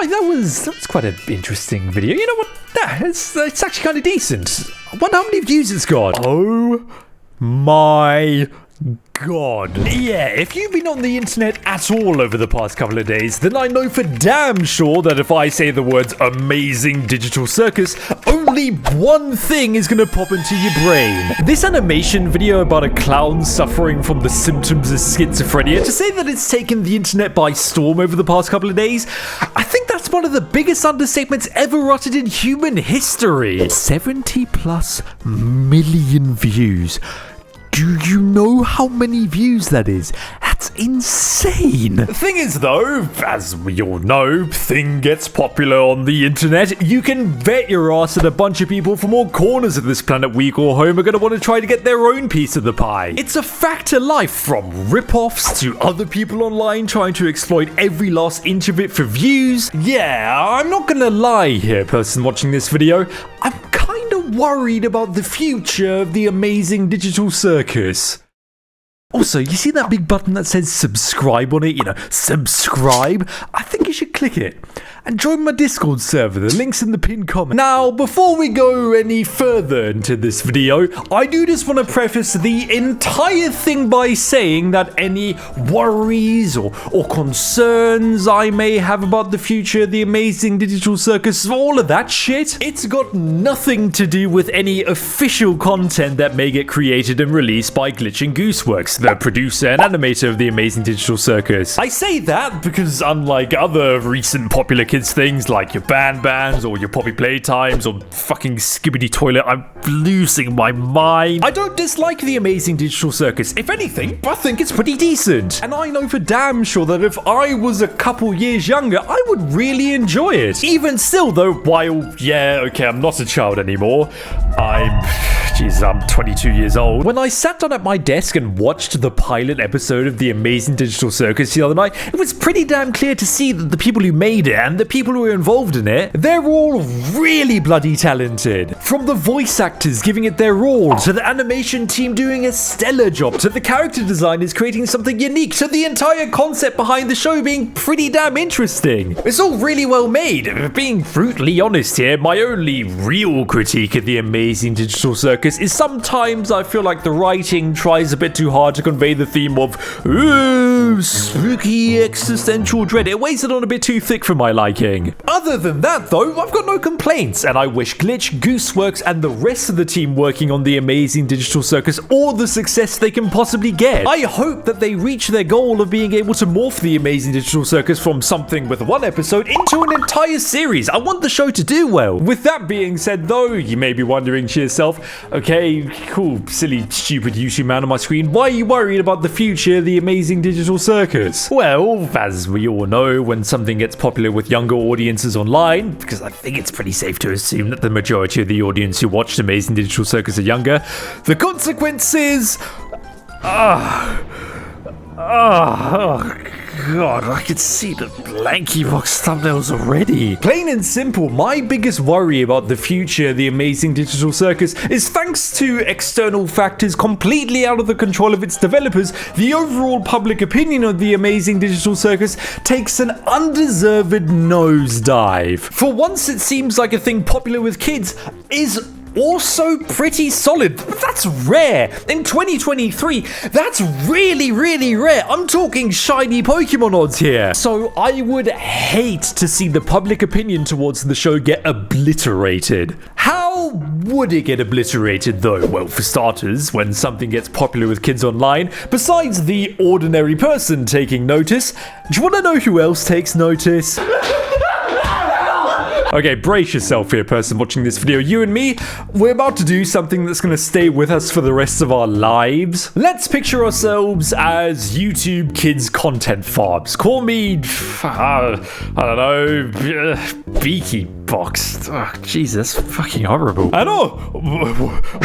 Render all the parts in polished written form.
Right, that was quite an interesting video. You know what? It's actually kind of decent. I wonder how many views it's got. Oh my God. Yeah, if you've been on the internet at all over the past couple of days, then I know for damn sure that if I say the words amazing digital circus, only one thing is gonna pop into your brain. This animation video about a clown suffering from the symptoms of schizophrenia, to say that it's taken the internet by storm over the past couple of days, I think that's one of the biggest understatements ever uttered in human history. 70+ million views. Do you know how many views that is? That's insane. The thing is though, as we all know, thing gets popular on the internet, you can bet your ass that a bunch of people from all corners of this planet we call home are going to want to try to get their own piece of the pie. It's a fact of life, from ripoffs to other people online trying to exploit every last inch of it for views. Yeah, I'm not gonna lie here, person watching this video, I'm kind of worried about the future of the amazing digital circus. Also, you see that big button that says subscribe on it? You know, subscribe? I think you should click it. And join my Discord server, the link's in the pinned comment. Now, before we go any further into this video, I do just want to preface the entire thing by saying that any worries or concerns I may have about the future of the amazing digital circus, all of that shit, it's got nothing to do with any official content that may get created and released by Glitch and Gooseworks, the producer and animator of the amazing digital circus. I say that because unlike other recent popular kids things like your bands or your Poppy Playtimes or fucking Skibbity Toilet, I'm losing my mind. I don't dislike the amazing digital circus. If anything, I think it's pretty decent. And I know for damn sure that if I was a couple years younger, I would really enjoy it. Even still though, while, yeah, okay, I'm not a child anymore, I'm 22 years old. When I sat down at my desk and watched the pilot episode of the amazing digital circus the other night, it was pretty damn clear to see that the people who made it and the people who were involved in it, they're all really bloody talented. From the voice actors giving it their all, to the animation team doing a stellar job, to the character designers creating something unique, to the entire concept behind the show being pretty damn interesting. It's all really well made. Being brutally honest here, my only real critique of the amazing digital circus is sometimes I feel like the writing tries a bit too hard to convey the theme of spooky existential dread. It weighs it on a bit too thick for my liking. Other than that though, I've got no complaints, and I wish Glitch, Gooseworks and the rest of the team working on the amazing digital circus all the success they can possibly get. I hope that they reach their goal of being able to morph the amazing digital circus from something with one episode into an entire series. I want the show to do well. With that being said though, you may be wondering to yourself, okay, cool, silly, stupid YouTube man on my screen, why are you worried about the future of the amazing digital circus? Well, as we all know, when something gets popular with younger audiences online, because I think it's pretty safe to assume that the majority of the audience who watched Amazing Digital Circus are younger, the consequences... God, I can see the LankyBox thumbnails already. Plain and simple, my biggest worry about the future of the amazing digital circus is, thanks to external factors completely out of the control of its developers, the overall public opinion of the amazing digital circus takes an undeserved nosedive. For once, it seems like a thing popular with kids is also pretty solid. But that's rare. In 2023, that's really, really rare. I'm talking shiny Pokemon odds here. So I would hate to see the public opinion towards the show get obliterated. How would it get obliterated though? Well, for starters, when something gets popular with kids online, besides the ordinary person taking notice, do you want to know who else takes notice? Okay, brace yourself here, person watching this video. You and me, we're about to do something that's going to stay with us for the rest of our lives. Let's picture ourselves as YouTube kids content farms. Call me, I don't know, Beaky. box. Oh, Jesus, fucking horrible. And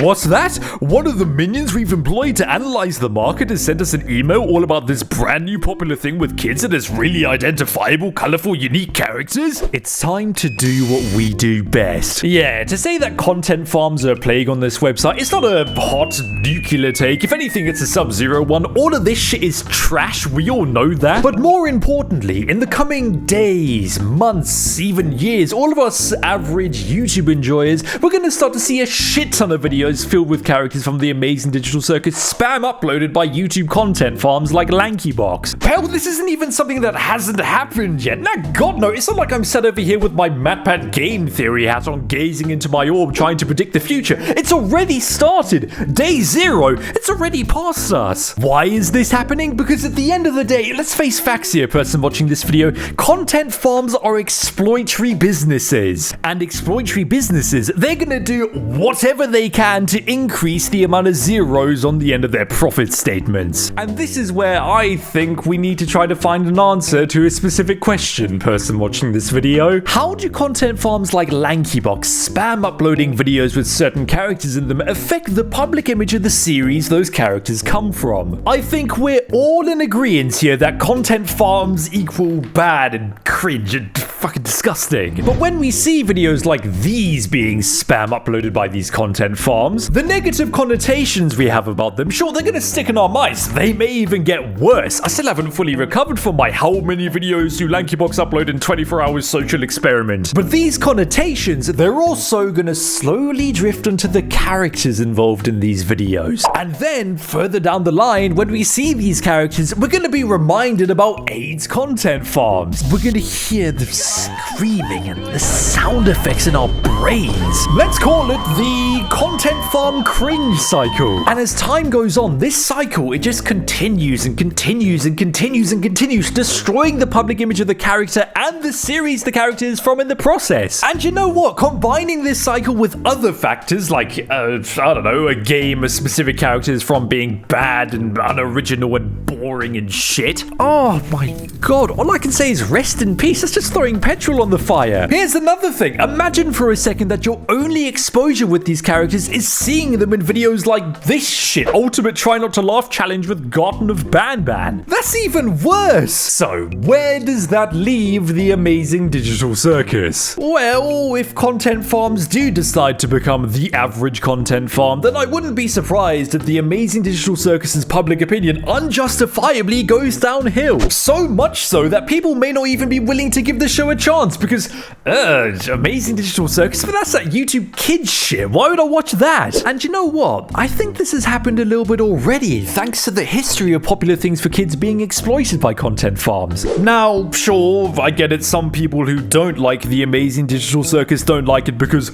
what's that? One of the minions we've employed to analyze the market has sent us an email all about this brand new popular thing with kids that has really identifiable, colorful, unique characters. It's time to do what we do best. Yeah, to say that content farms are a plague on this website, it's not a hot nuclear take. If anything, it's a sub-zero one. All of this shit is trash. We all know that. But more importantly, in the coming days, months, even years, all of us average YouTube enjoyers, we're going to start to see a shit ton of videos filled with characters from the Amazing Digital Circus spam uploaded by YouTube content farms like LankyBox. Hell, this isn't even something that hasn't happened yet. Now, God no, it's not like I'm sat over here with my MatPat game theory hat on, gazing into my orb, trying to predict the future. It's already started. Day 0. It's already past us. Why is this happening? Because at the end of the day, let's face facts here, person watching this video. Content farms are exploitatory businesses. And exploitatory businesses, they're gonna do whatever they can to increase the amount of zeros on the end of their profit statements. And this is where I think we need to try to find an answer to a specific question, person watching this video. How do content farms like LankyBox spam uploading videos with certain characters in them affect the public image of the series those characters come from? I think we're all in agreement here that content farms equal bad and cringe and fucking disgusting. But when we see videos like these being spam uploaded by these content farms, the negative connotations we have about them, sure, they're gonna stick in our minds. They may even get worse. I still haven't fully recovered from my how many videos do LankyBox upload in 24 hours social experiment. But these connotations, they're also gonna slowly drift onto the characters involved in these videos. And then further down the line, when we see these characters, we're gonna be reminded about AIDS content farms. We're gonna hear the screaming and the sound effects in our brains. Let's call it the content farm cringe cycle. And as time goes on, this cycle, it just continues and continues and continues and continues, destroying the public image of the character and the series the character is from in the process. And you know what? Combining this cycle with other factors like, I don't know, a game, a specific characters from being bad and unoriginal and boring and shit. Oh my god, all I can say is rest in peace. That's just throwing petrol on the fire. Here's another thing. Imagine for a second that your only exposure with these characters is seeing them in videos like this shit. Ultimate Try Not to Laugh Challenge with Garden of Ban. That's even worse. So, where does that leave the Amazing Digital Circus? Well, if content farms do decide to become the average content farm, then I wouldn't be surprised if the Amazing Digital Circus's public opinion unjustifiably goes downhill. So much so that people may not even be willing to give the show a chance because, Amazing Digital Circus, but that's that YouTube kids shit. Why would I watch that? And you know what? I think this has happened a little bit already, thanks to the history of popular things for kids being exploited by content farms. Now, sure, I get it. Some people who don't like the Amazing Digital Circus don't like it because,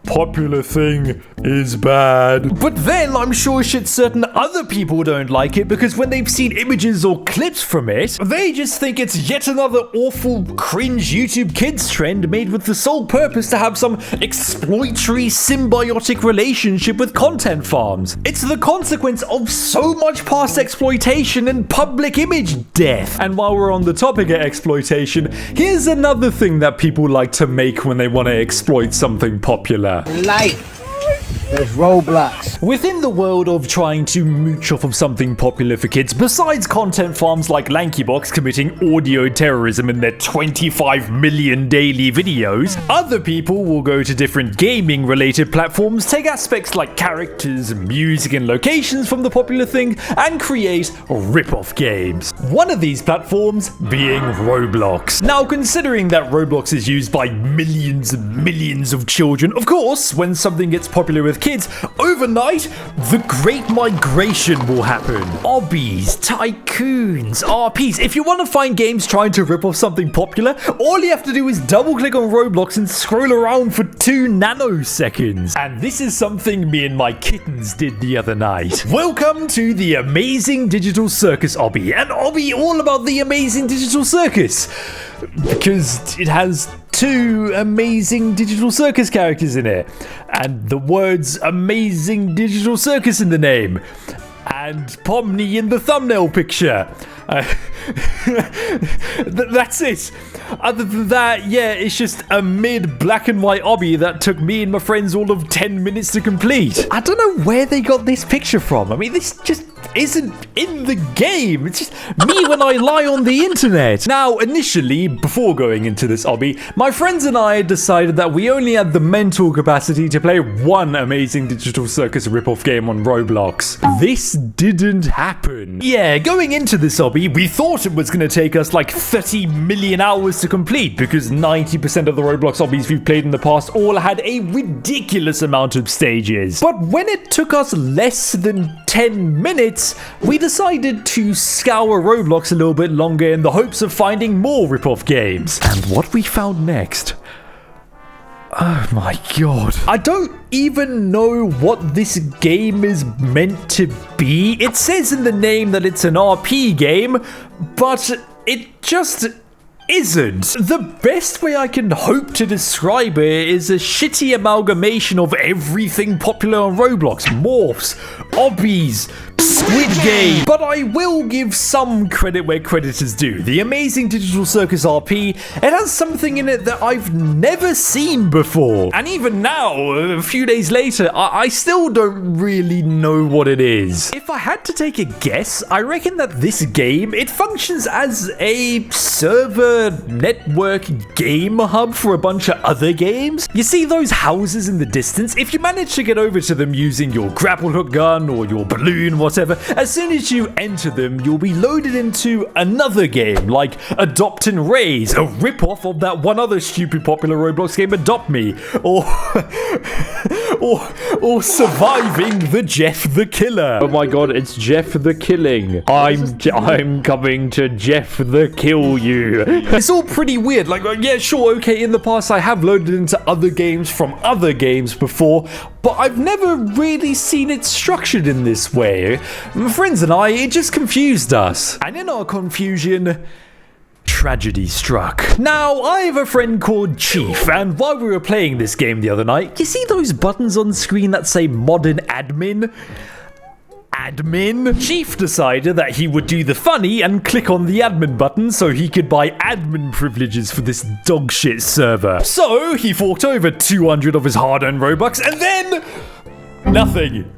popular thing is bad. But then I'm sure shit certain other people don't like it because when they've seen images or clips from it, they just think it's yet another awful cringe YouTube kids trend made with the sole purpose to have some exploitatory symbiotic relationship with content farms. It's the consequence of so much past exploitation and public image death. And while we're on the topic of exploitation, here's another thing that people like to make when they want to exploit something popular. Life. There's Roblox. Within the world of trying to mooch off of something popular for kids, besides content farms like LankyBox committing audio terrorism in their 25 million daily videos, other people will go to different gaming-related platforms, take aspects like characters, music, and locations from the popular thing, and create rip-off games. One of these platforms being Roblox. Now, considering that Roblox is used by millions and millions of children, of course, when something gets popular with kids, overnight, the Great Migration will happen. Obbies, tycoons, RPs. If you want to find games trying to rip off something popular, all you have to do is double click on Roblox and scroll around for 2 nanoseconds. And this is something me and my kittens did the other night. Welcome to the Amazing Digital Circus Obby. An Obby all about the Amazing Digital Circus. Because it has 2 Amazing Digital Circus characters in it. And the words Amazing Digital Circus in the name. And Pomni in the thumbnail picture. That's it. Other than that, yeah, it's just a mid black and white obby that took me and my friends all of 10 minutes to complete. I don't know where they got this picture from. I mean, this just isn't in the game. It's just me when I lie on the internet. Now, initially, before going into this obby, my friends and I decided that we only had the mental capacity to play one Amazing Digital Circus ripoff game on Roblox. This didn't happen. Yeah, going into this obby, we thought it was going to take us like 30 million hours to complete because 90% of the Roblox obbies we've played in the past all had a ridiculous amount of stages. But when it took us less than 10 minutes, we decided to scour Roblox a little bit longer in the hopes of finding more ripoff games. And what we found next... oh my god. I don't even know what this game is meant to be. It says in the name that it's an RP game, but it just isn't. The best way I can hope to describe it is a shitty amalgamation of everything popular on Roblox. Morphs, obbies, Squid Game. But I will give some credit where credit is due. The Amazing Digital Circus RP, it has something in it that I've never seen before. And even now, a few days later, I still don't really know what it is. If I had to take a guess, I reckon that this game, it functions as a server network game hub for a bunch of other games. You see those houses in the distance? If you manage to get over to them using your grapple hook gun or your balloon, whatever, as soon as you enter them, you'll be loaded into another game like Adopt and Raise, a ripoff of that one other stupid popular Roblox game, Adopt Me, or or Surviving the Jeff the Killer. Oh my god, it's Jeff the Killing. I'm coming to Jeff the Kill you. It's all pretty weird. Like, yeah, sure, okay, in the past I have loaded into other games from other games before, but I've never really seen it structured in this way. My friends and I, it just confused us. And in our confusion, tragedy struck. Now, I have a friend called Chief, and while we were playing this game the other night, you see those buttons on screen that say Modern Admin? Admin? Chief decided that he would do the funny and click on the admin button so he could buy admin privileges for this dogshit server. So he forked over 200 of his hard-earned Robux and then... nothing.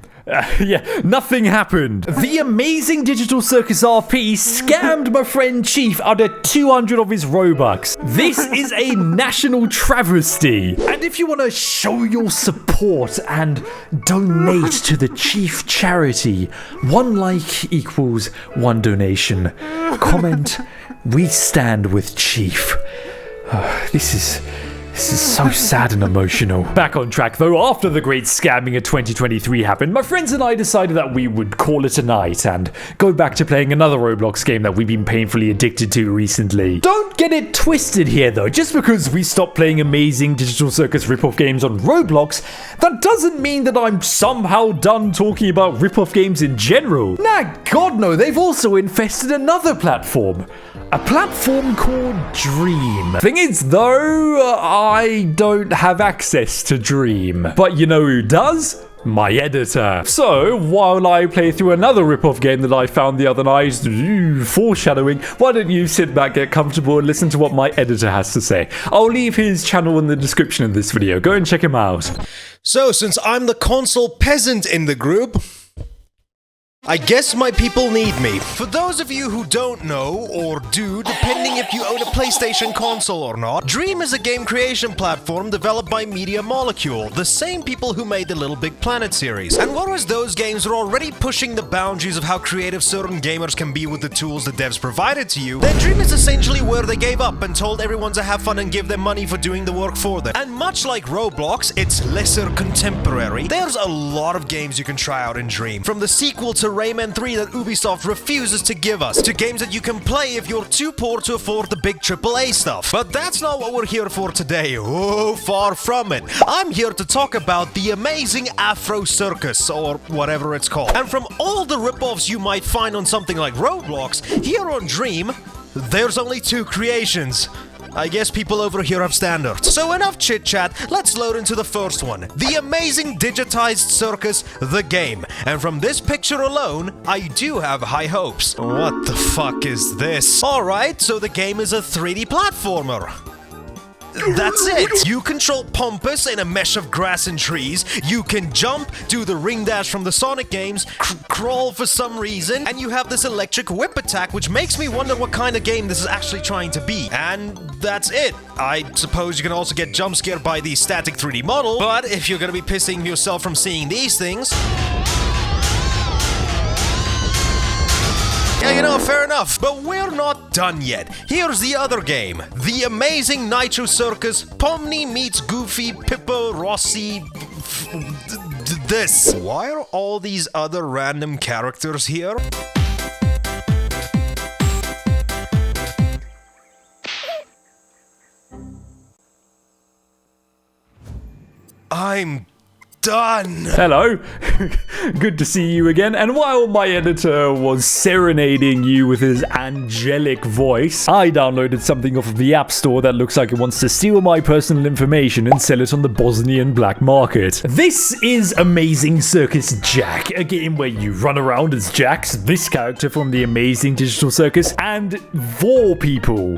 Nothing happened. The Amazing Digital Circus RP scammed my friend Chief out of 200 of his Robux. This is a national travesty. And if you want to show your support and donate to the Chief charity, 1 like equals 1 donation. Comment, we stand with Chief. This is so sad and emotional. Back on track though, after the great scamming of 2023 happened, my friends and I decided that we would call it a night and go back to playing another Roblox game that we've been painfully addicted to recently. Don't get it twisted here though, just because we stopped playing Amazing Digital Circus ripoff games on Roblox, that doesn't mean that I'm somehow done talking about ripoff games in general. Nah, god no, they've also infested another platform. A platform called Dream. Thing is though, I don't have access to Dream. But you know who does? My editor. So, while I play through another ripoff game that I found the other night, foreshadowing, why don't you sit back, get comfortable, and listen to what my editor has to say. I'll leave his channel in the description of this video. Go and check him out. So, since I'm the console peasant in the group, I guess my people need me. For those of you who don't know, or do, depending if you own a PlayStation console or not, Dream is a game creation platform developed by Media Molecule, the same people who made the Little Big Planet series. And whereas those games are already pushing the boundaries of how creative certain gamers can be with the tools the devs provided to you, then Dream is essentially where they gave up and told everyone to have fun and give them money for doing the work for them. And much like Roblox, it's lesser contemporary. There's a lot of games you can try out in Dream, from the sequel to Rayman 3 that Ubisoft refuses to give us, to games that you can play if you're too poor to afford the big AAA stuff. But that's not what we're here for today. Oh, far from it. I'm here to talk about the Amazing Afro Circus, or whatever it's called. And from all the ripoffs you might find on something like Roblox, here on Dream, there's only 2 creations. I guess people over here have standards. So enough chit-chat, let's load into the first one. The Amazing Digitized Circus, the game. And from this picture alone, I do have high hopes. What the fuck is this? Alright, so the game is a 3D platformer. That's it! You control Pompous in a mesh of grass and trees, you can jump, do the ring dash from the Sonic games, crawl for some reason, and you have this electric whip attack, which makes me wonder what kind of game this is actually trying to be. And that's it. I suppose you can also get jump scared by the static 3D model, but if you're gonna be pissing yourself from seeing these things... Yeah, you know, fair enough. But we're not done yet. Here's the other game. The Amazing Nitro Circus, Pomni meets Goofy, Pippo, Rossi... this. Why are all these other random characters here? I'm done. Hello. Good to see you again. And while my editor was serenading you with his angelic voice, I downloaded something off of the App Store that looks like it wants to steal my personal information and sell it on the Bosnian black market. This is Amazing Circus Jack, a game where you run around as Jax, this character from the Amazing Digital Circus, and vor people.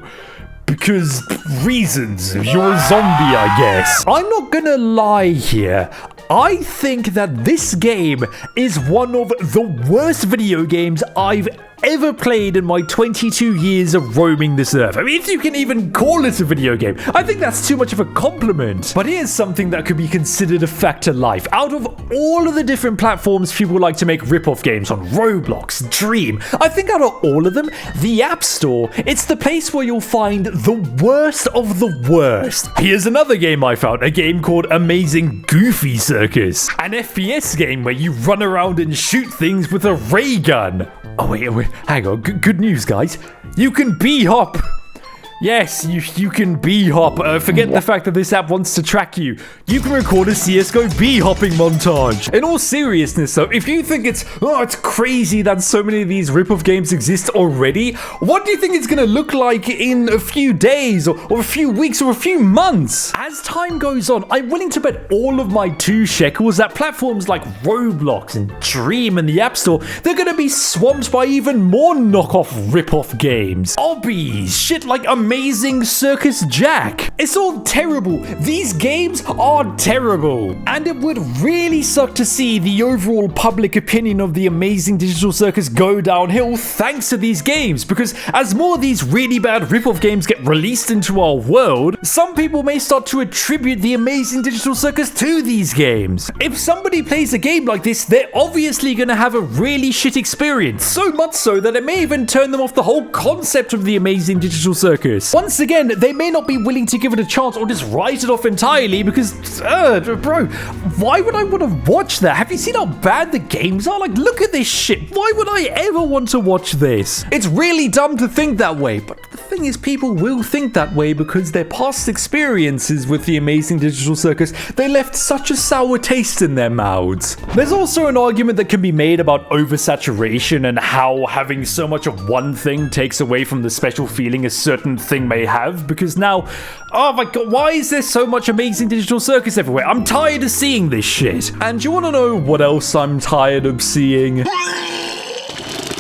Because reasons. You're a zombie, I guess. I'm not gonna lie here. I think that this game is one of the worst video games I've ever played in my 22 years of roaming this earth. I mean, if you can even call it a video game, I think that's too much of a compliment. But here's something that could be considered a fact of life. Out of all of the different platforms people like to make rip-off games on, Roblox, Dream, I think out of all of them, the App Store, it's the place where you'll find the worst of the worst. Here's another game I found, a game called Amazing Goofy Circus, an FPS game where you run around and shoot things with a ray gun. Oh, wait, hang on. Good news, guys. You can bee-hop. Yes, you can bee-hop. Forget the fact that this app wants to track you. You can record a CSGO bee-hopping montage. In all seriousness, though, if you think it's crazy that so many of these rip-off games exist already, what do you think it's going to look like in a few days or a few weeks or a few months? As time goes on, I'm willing to bet all of my 2 shekels that platforms like Roblox and Dream and the App Store, they're going to be swamped by even more knockoff rip-off games. Obbies, shit like Amazing Circus Jack. It's all terrible. These games are terrible. And it would really suck to see the overall public opinion of the Amazing Digital Circus go downhill thanks to these games, because as more of these really bad rip-off games get released into our world, some people may start to attribute the Amazing Digital Circus to these games. If somebody plays a game like this, they're obviously going to have a really shit experience, so much so that it may even turn them off the whole concept of the Amazing Digital Circus. Once again, they may not be willing to give it a chance or just write it off entirely because, bro, why would I want to watch that? Have you seen how bad the games are? Like, look at this shit. Why would I ever want to watch this? It's really dumb to think that way, but the thing is, people will think that way because their past experiences with the Amazing Digital Circus, they left such a sour taste in their mouths. There's also an argument that can be made about oversaturation and how having so much of one thing takes away from the special feeling a certain thing may have, because now, oh my god, why is there so much Amazing Digital Circus everywhere? I'm tired of seeing this shit. And you want to know what else I'm tired of seeing?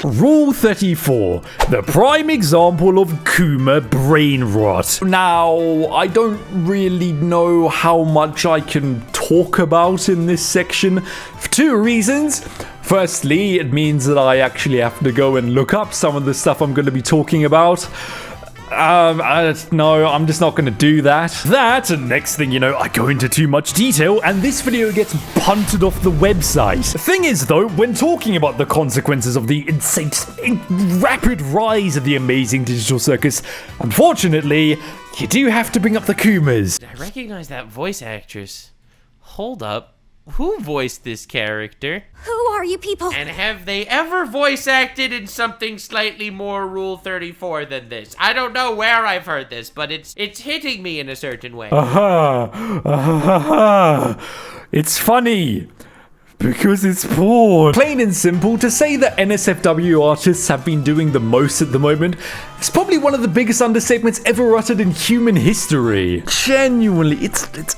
Rule 34, the prime example of Kuma brain rot. Now, I don't really know how much I can talk about in this section for 2 reasons. Firstly, it means that I actually have to go and look up some of the stuff I'm going to be talking about. No, I'm just not going to do that. And next thing you know, I go into too much detail and this video gets punted off the website. The thing is though, when talking about the consequences of the insane, rapid rise of the Amazing Digital Circus, unfortunately, you do have to bring up the Kumas. I recognize that voice actress. Hold up. Who voiced this character? Who are you people? And have they ever voice acted in something slightly more Rule 34 than this? I don't know where I've heard this, but it's hitting me in a certain way. It's funny. Because it's porn. Plain and simple, to say that NSFW artists have been doing the most at the moment, it's probably one of the biggest understatements ever uttered in human history. Genuinely, it's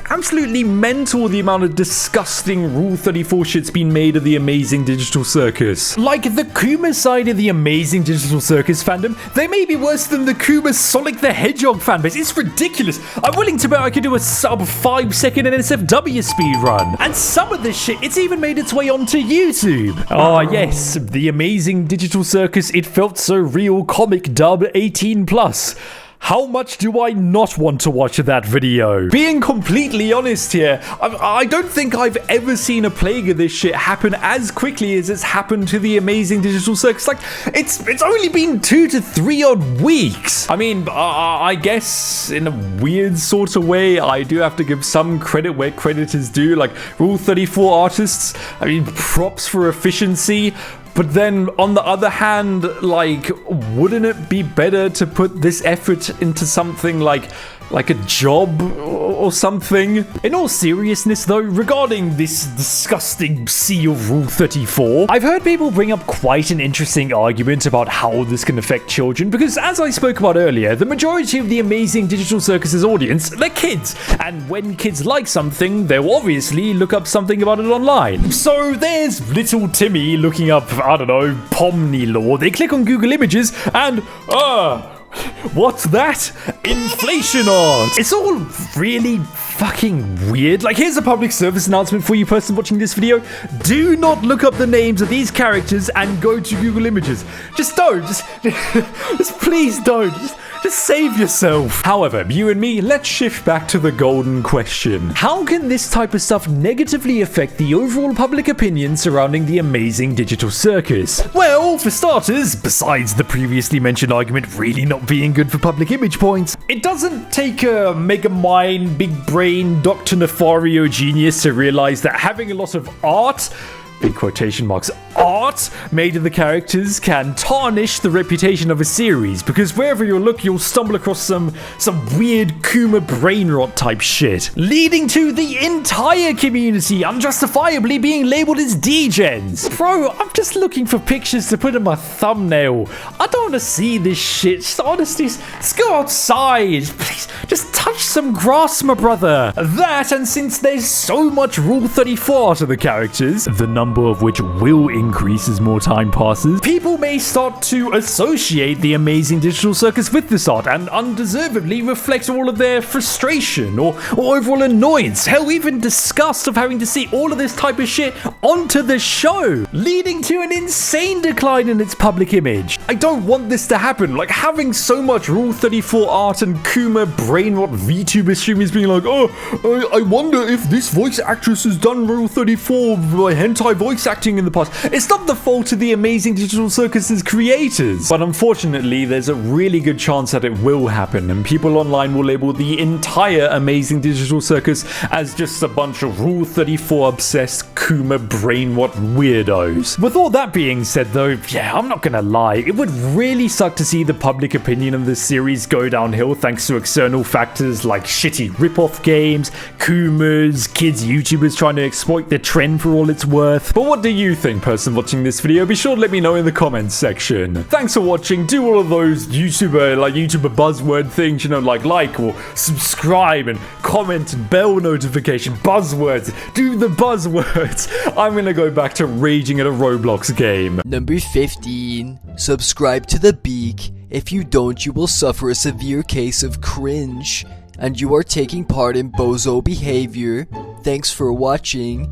absolutely mental the amount of disgusting Rule 34 shit's been made of the Amazing Digital Circus. Like the Kuma side of the Amazing Digital Circus fandom, they may be worse than the Kuma Sonic the Hedgehog fanbase. It's ridiculous. I'm willing to bet I could do a sub 5-second NSFW speedrun. And some of this shit, it's even made its way onto YouTube. Ah, yes, the Amazing Digital Circus, it felt so real, comic dub 18+. How much do I not want to watch that video? Being completely honest here, I don't think I've ever seen a plague of this shit happen as quickly as it's happened to the Amazing Digital Circus. Like, it's only been 2 to 3 odd weeks. I mean, I guess in a weird sort of way, I do have to give some credit where credit is due. Like, Rule 34 artists, I mean, props for efficiency. But then, on the other hand, like, wouldn't it be better to put this effort into something like a job or something? In all seriousness though, regarding this disgusting sea of Rule 34, I've heard people bring up quite an interesting argument about how this can affect children, because as I spoke about earlier, the majority of the Amazing Digital Circus's audience, they're kids, and when kids like something, they'll obviously look up something about it online. So there's little Timmy looking up, I don't know, Pomni lore. They click on Google Images and, what's that? Inflation art! It's all really fucking weird. Like, here's a public service announcement for you person watching this video. Do not look up the names of these characters and go to Google Images. Just don't. Just please don't. Just save yourself. However, you and me, let's shift back to the golden question. How can this type of stuff negatively affect the overall public opinion surrounding the Amazing Digital Circus? Well, for starters, besides the previously mentioned argument really not being good for public image points, it doesn't take a mega mind, big brain, Dr. Nefario genius to realize that having a lot of art, big quotation marks, art made of the characters can tarnish the reputation of a series, because wherever you look, you'll stumble across some weird Kuma brain rot type shit, leading to the entire community unjustifiably being labeled as degens. Bro, I'm just looking for pictures to put in my thumbnail. I don't want to see this shit. Just honestly, just go outside. Please, just touch some grass, my brother. That, and since there's so much Rule 34 to the characters, the number of which will increase as more time passes, people may start to associate the Amazing Digital Circus with this art and undeservedly reflect all of their frustration or overall annoyance, hell, even disgust of having to see all of this type of shit onto the show, leading to an insane decline in its public image. I don't want this to happen. Like, having so much Rule 34 art and Kuma brain rot VTuber streamers being like, oh, I wonder if this voice actress has done Rule 34 by hentai voice acting in the past. It's not the fault of the Amazing Digital Circus's creators, but unfortunately there's a really good chance that it will happen, and people online will label the entire Amazing Digital Circus as just a bunch of Rule 34 obsessed Kuma brain rot weirdos. With all that being said though, yeah, I'm not gonna lie, it would really suck to see the public opinion of this series go downhill thanks to external factors like shitty rip-off games, Kumas, kids YouTubers trying to exploit the trend for all it's worth. But what do you think, person watching this video? Be sure to let me know in the comments section. Thanks for watching. Do all of those YouTuber buzzword things, you know, like or subscribe and comment and bell notification buzzwords. Do the buzzwords. I'm gonna go back to raging at a Roblox game. Number 15. Subscribe to the Beak. If you don't, you will suffer a severe case of cringe, and you are taking part in bozo behavior. Thanks for watching.